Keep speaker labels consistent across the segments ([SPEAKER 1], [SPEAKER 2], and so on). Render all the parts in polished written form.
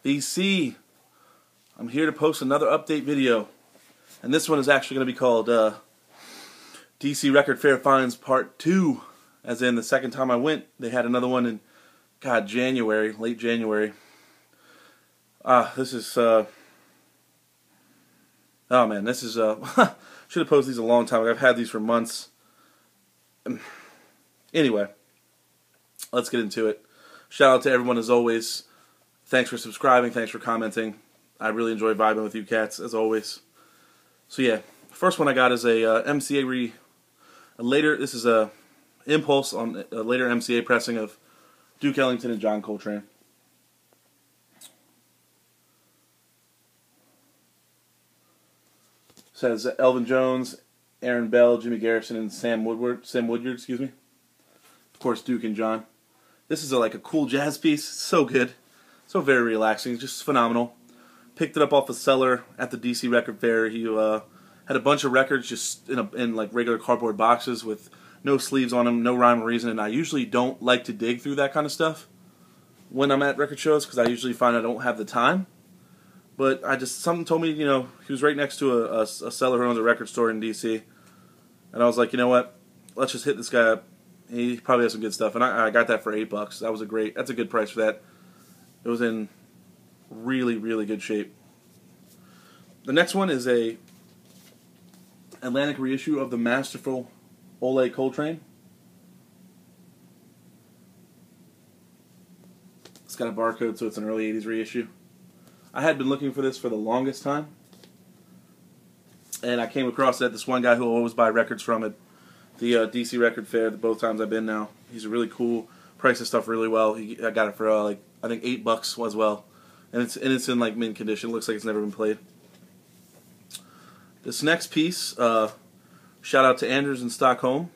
[SPEAKER 1] VC, I'm here to post another update video, and this one is actually going to be called DC Record Fair Finds Part 2, as in the second time I went. They had another one in, January, late January. This is, oh man, this is, should have posted these a long time ago. I've had these for months. Anyway, let's get into it. Shout out to everyone as always. Thanks for subscribing, thanks for commenting. I really enjoy vibing with you cats, as always. So yeah, first one I got is a this is a Impulse on a later MCA pressing of Duke Ellington and John Coltrane. It says Elvin Jones, Aaron Bell, Jimmy Garrison, and Sam Woodyard, excuse me. Of course, Duke and John. This is like a cool jazz piece. It's so good. So very relaxing. Just phenomenal. Picked it up off the seller at the DC Record Fair. He had a bunch of records just in like regular cardboard boxes with no sleeves on them, no rhyme or reason. And I usually don't like to dig through that kind of stuff when I'm at record shows because I usually find I don't have the time. But something told me, he was right next to a seller who owns a record store in DC. And I was like, you know what? Let's just hit this guy up. He probably has some good stuff. And I got that for $8. That's a good price for that. It was in really, really good shape. The next one is a Atlantic reissue of the masterful Ole Coltrane. It's got a barcode, so it's an early 80s reissue. I had been looking for this for the longest time. And I came across that this one guy who always buy records from at the DC Record Fair, both times I've been now. He's really cool, prices stuff really well. I got it for I think $8 as well, and it's in like mint condition. It looks like it's never been played. This next piece, shout out to Anders in Stockholm,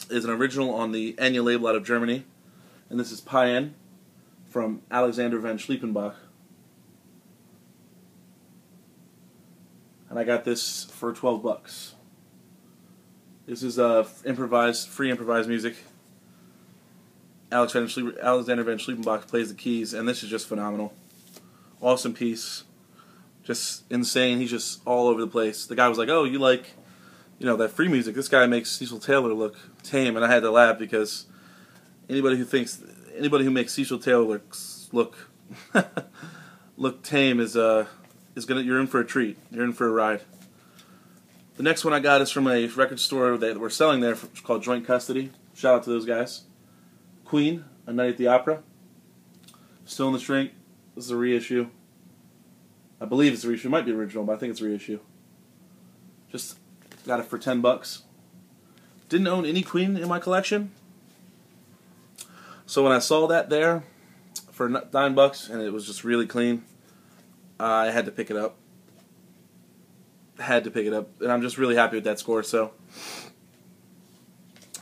[SPEAKER 1] is an original on the Enya label out of Germany, and this is Payen from Alexander van Schliepenbach. And I got this for $12. This is free improvised music. Alexander van Schliepenbach plays the keys, and this is just phenomenal. Awesome piece. Just insane. He's just all over the place. The guy was like, oh, you like, that free music. This guy makes Cecil Taylor look tame, and I had to laugh because anybody who makes Cecil Taylor look tame you're in for a treat. You're in for a ride. The next one I got is from a record store that we're selling there. It's called Joint Custody. Shout out to those guys. Queen, A Night at the Opera. Still in the shrink. This is a reissue. I believe it's a reissue. It might be original, but I think it's a reissue. Just got it for $10. Didn't own any Queen in my collection. So when I saw that there for $9 and it was just really clean, I had to pick it up. And I'm just really happy with that score. So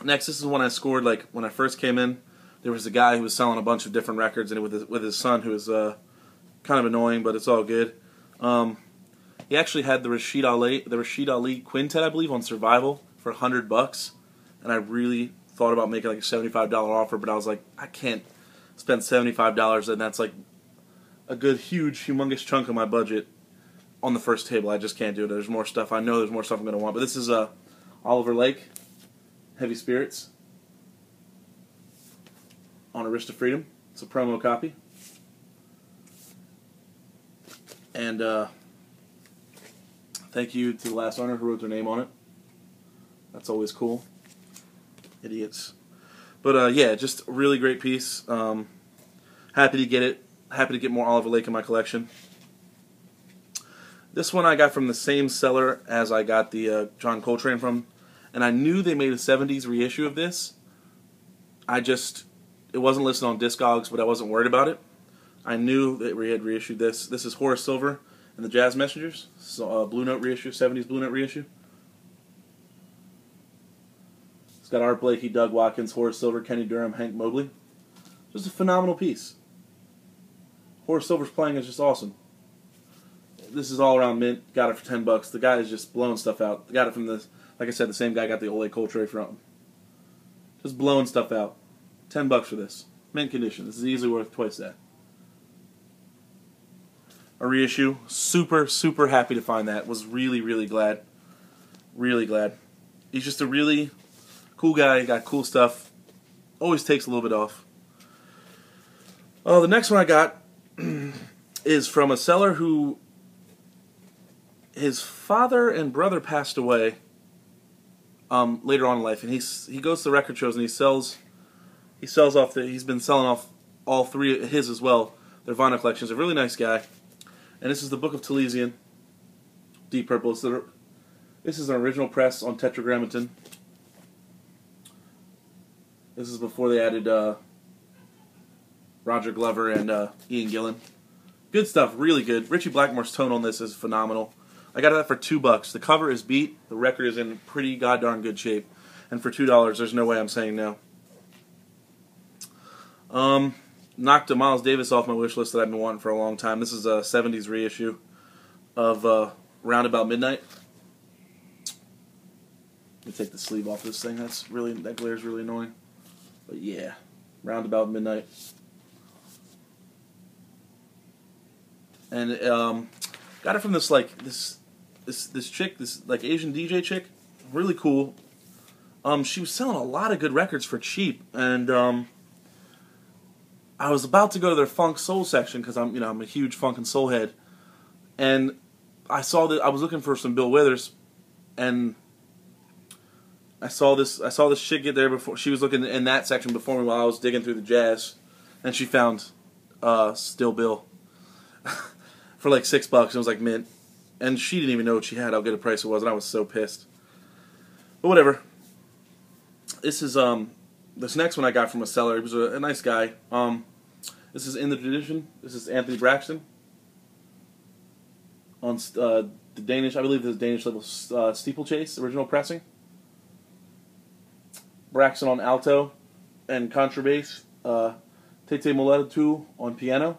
[SPEAKER 1] next, this is one I scored when I first came in. There was a guy who was selling a bunch of different records, and with his son, who was kind of annoying, but it's all good. He actually had the Rashid Ali quintet, I believe, on Survival for $100, and I really thought about making like a $75 offer, but I was like, I can't spend $75, and that's like a good, huge, humongous chunk of my budget on the first table. I just can't do it. There's more stuff. I know there's more stuff I'm going to want. But this is Oliver Lake, Heavy Spirits, on Arista Freedom. It's a promo copy. And thank you to the last owner who wrote their name on it. That's always cool. Idiots. But yeah, just a really great piece. Happy to get it. Happy to get more Oliver Lake in my collection. This one I got from the same seller as I got the John Coltrane from, and I knew they made a 70s reissue of this. It wasn't listed on Discogs, but I wasn't worried about it. I knew that we had reissued this. This is Horace Silver and the Jazz Messengers. So Blue Note reissue, 70s Blue Note reissue. It's got Art Blakey, Doug Watkins, Horace Silver, Kenny Durham, Hank Mobley. Just a phenomenal piece. Horace Silver's playing is just awesome. This is all around mint. Got it for $10. The guy is just blowing stuff out. Got it from like I said, the same guy got the Ole Coltrane from. Just blowing stuff out. $10 for this. Mint condition. This is easily worth twice that. a reissue. Super, super happy to find that. Was really, really glad. Really glad. He's just a really cool guy. Got cool stuff. Always takes a little bit off. The next one I got is from a seller who his father and brother passed away later on in life, and he goes to record shows and he sells off he's been selling off all three of his as well. Their vinyl collections. A really nice guy. And this is the Book of Talesian, Deep Purple. This is an original press on Tetragrammaton. This is before they added Roger Glover and Ian Gillan. Good stuff, really good. Richie Blackmore's tone on this is phenomenal. I got that for $2. The cover is beat. The record is in pretty goddamn good shape. And for $2, there's no way I'm saying no. Knocked a Miles Davis off my wish list that I've been wanting for a long time. This is a 70s reissue of Round About Midnight. Let me take the sleeve off this thing. That glare's really annoying. But yeah, Round About Midnight. And got it from this chick, this like Asian DJ chick, really cool. She was selling a lot of good records for cheap, and I was about to go to their funk soul section because I'm a huge funk and soul head, and I was looking for some Bill Withers, and I saw this chick get there before. She was looking in that section before me while I was digging through the jazz, and she found Still Bill for like $6, and it was like mint, and she didn't even know what she had, how good a price it was, and I was so pissed. But whatever. This is this next one I got from a seller. He was a nice guy. This is In the Tradition. This is Anthony Braxton on the Danish, I believe this is Danish label Steeplechase original pressing. Braxton on alto and contrabass. Tete Moletu on piano.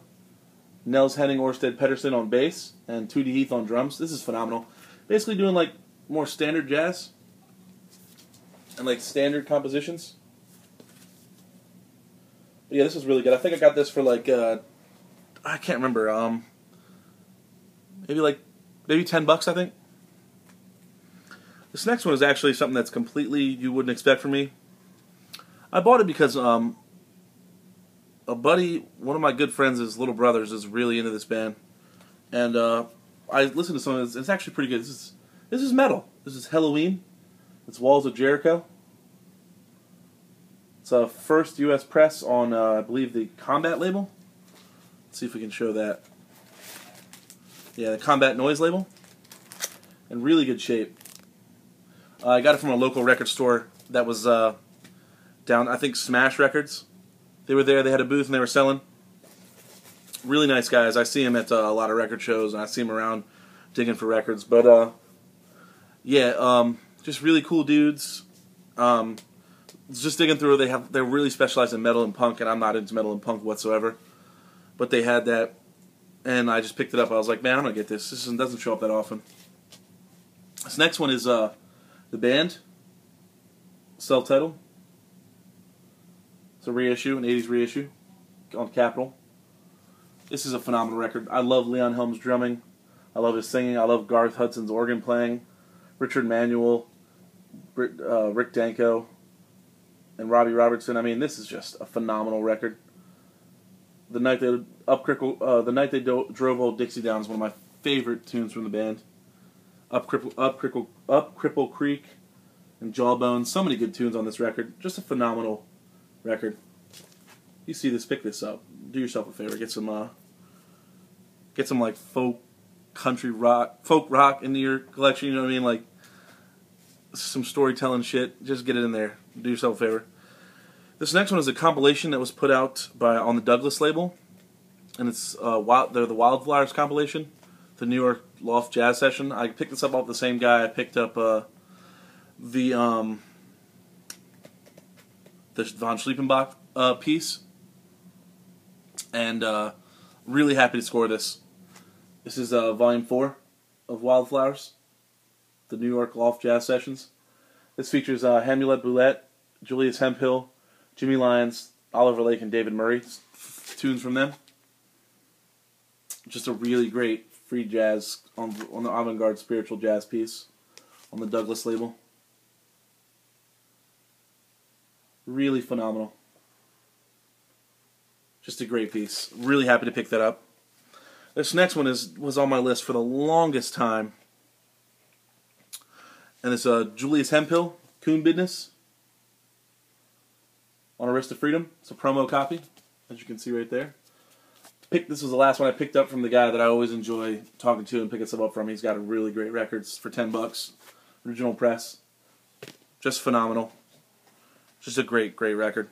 [SPEAKER 1] Nels Henning Orsted Pedersen on bass, and Tootie Heath on drums. This is phenomenal. Basically doing like more standard jazz and like standard compositions. But yeah, this is really good. I think I got this for like I can't remember. Maybe $10, I think. This next one is actually something that's completely you wouldn't expect from me. I bought it because a buddy, one of my good friends' his little brothers, is really into this band, and I listened to some of it. It's actually pretty good. This is metal. This is Halloween. It's Walls of Jericho. It's a first U.S. press on, I believe, the Combat label. Let's see if we can show that. Yeah, the Combat Noise label. In really good shape. I got it from a local record store that was down, I think, Smash Records. They were there, they had a booth, and they were selling. Really nice guys. I see them at a lot of record shows, and I see them around digging for records. But, yeah, just really cool dudes. Just digging through, they're really specialized in metal and punk, and I'm not into metal and punk whatsoever. But they had that, and I just picked it up. I was like, man, I'm going to get this. This doesn't show up that often. This next one is The Band, self-titled. It's a reissue, an 80s reissue on Capitol. This is a phenomenal record. I love Leon Helm's drumming. I love his singing. I love Garth Hudson's organ playing. Richard Manuel, Rick Danko, and Robbie Robertson. I mean, this is just a phenomenal record. The Night They Drove Old Dixie Down is one of my favorite tunes from the band. Up Cripple Creek and Jawbones. So many good tunes on this record. Just a phenomenal record. You see this, pick this up. Do yourself a favor. Get some like folk rock into your collection. You know what I mean? Like some storytelling shit. Just get it in there. Do yourself a favor. This next one is a compilation that was put out on the Douglas label, and it's the Wildflowers compilation, the New York Loft Jazz Session. I picked this up off the same guy. I picked up the Von Schliepenbach piece, and really happy to score this. This is Volume 4 of Wildflowers, the New York Loft Jazz Sessions. This features Hamulette Boulette, Julius Hemphill, Jimmy Lyons, Oliver Lake, and David Murray. Tunes from them. Just a really great free jazz on the avant-garde spiritual jazz piece on the Douglas label. Really phenomenal. Just a great piece. Really happy to pick that up. This next one was on my list for the longest time. And it's Julius Hemphill, Coon Business, on Arista Freedom. It's a promo copy, as you can see right there. This was the last one I picked up from the guy that I always enjoy talking to and picking stuff up from. He's got a really great records for $10. Original press. Just phenomenal. Just a great, great record.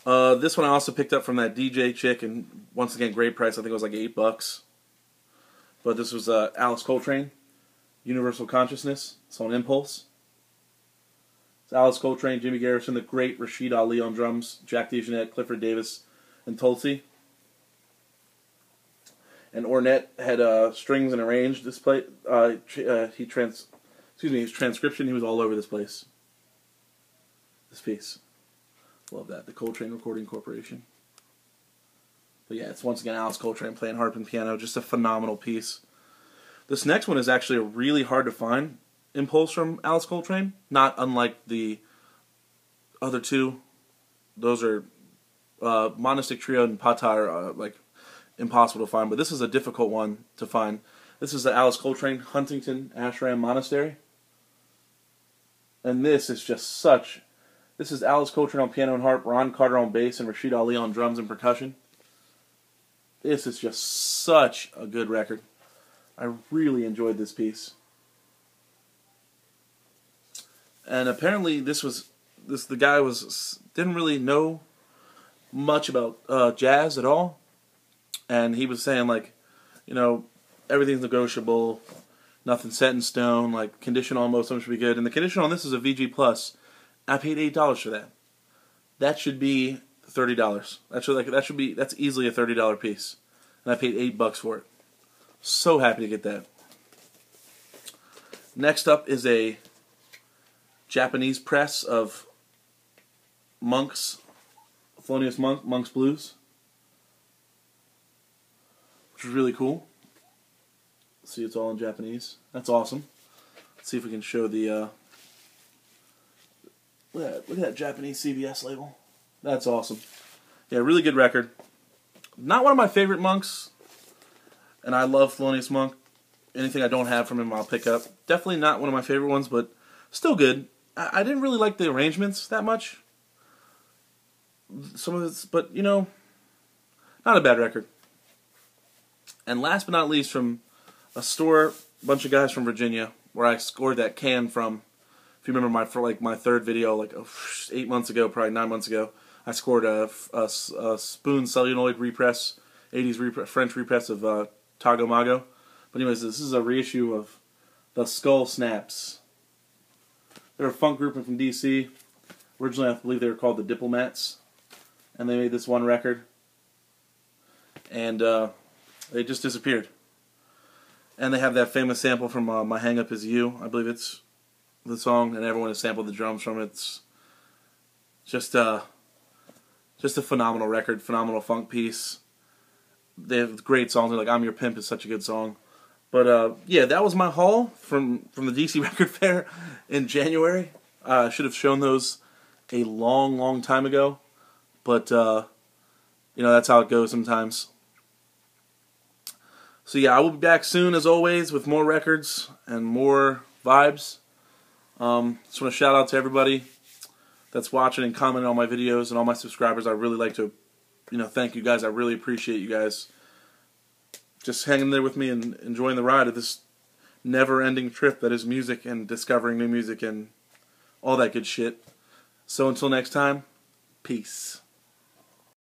[SPEAKER 1] This one I also picked up from that DJ chick, and once again, great price. I think it was like $8. But this was Alice Coltrane, Universal Consciousness. It's on Impulse. It's Alice Coltrane, Jimmy Garrison, the great Rashid Ali on drums, Jack DeJohnette, Clifford Davis, and Tulsi. And Ornette had strings and arranged this play. His transcription. He was all over this place. This piece. Love that. The Coltrane Recording Corporation. But yeah, it's once again Alice Coltrane playing harp and piano. Just a phenomenal piece. This next one is actually a really hard to find Impulse from Alice Coltrane. Not unlike the other two. Those are Monastic Trio and Pata are like impossible to find. But this is a difficult one to find. This is the Alice Coltrane Huntington Ashram Monastery. And this is just such... This is Alice Coltrane on piano and harp, Ron Carter on bass, and Rashid Ali on drums and percussion. This is just such a good record. I really enjoyed this piece. And apparently the guy didn't really know much about jazz at all. And he was saying, like, you know, everything's negotiable, nothing set in stone, like condition on most of them should be good. And the condition on this is a VG+. I paid $8 for that. That should be $30. That's easily a $30 piece. And I paid $8 for it. So happy to get that. Next up is a Japanese press of Monk's Thelonious Monk's Blues, which is really cool. See, it's all in Japanese. That's awesome. Let's see if we can show the look at that Japanese CBS label. That's awesome. Yeah, really good record. Not one of my favorite Monks, and I love Thelonious Monk. Anything I don't have from him, I'll pick up. Definitely not one of my favorite ones, but still good. I didn't really like the arrangements that much. Some of it's, but you know, not a bad record. And last but not least, from a bunch of guys from Virginia, where I scored that can from. If you remember my third video, like 8 months ago, probably 9 months ago, I scored a Spoon celluloid repress, 80s French repress of Tago Mago. But anyways, this is a reissue of the Skull Snaps. They're a funk group from DC. Originally, I believe they were called the Diplomats, and they made this one record, and they just disappeared. And they have that famous sample from My Hang Up Is You, I believe it's the song, and everyone has sampled the drums from it. It's just a phenomenal record, phenomenal funk piece. They have great songs, like I'm Your Pimp is such a good song. But yeah, that was my haul from the DC Record Fair in January. I should have shown those a long time ago, but you know, that's how it goes sometimes. So yeah, I will be back soon as always with more records and more vibes. Just want to shout out to everybody that's watching and commenting on my videos and all my subscribers. I really like to, you know, thank you guys. I really appreciate you guys just hanging there with me and enjoying the ride of this never-ending trip that is music and discovering new music and all that good shit. So until next time, peace.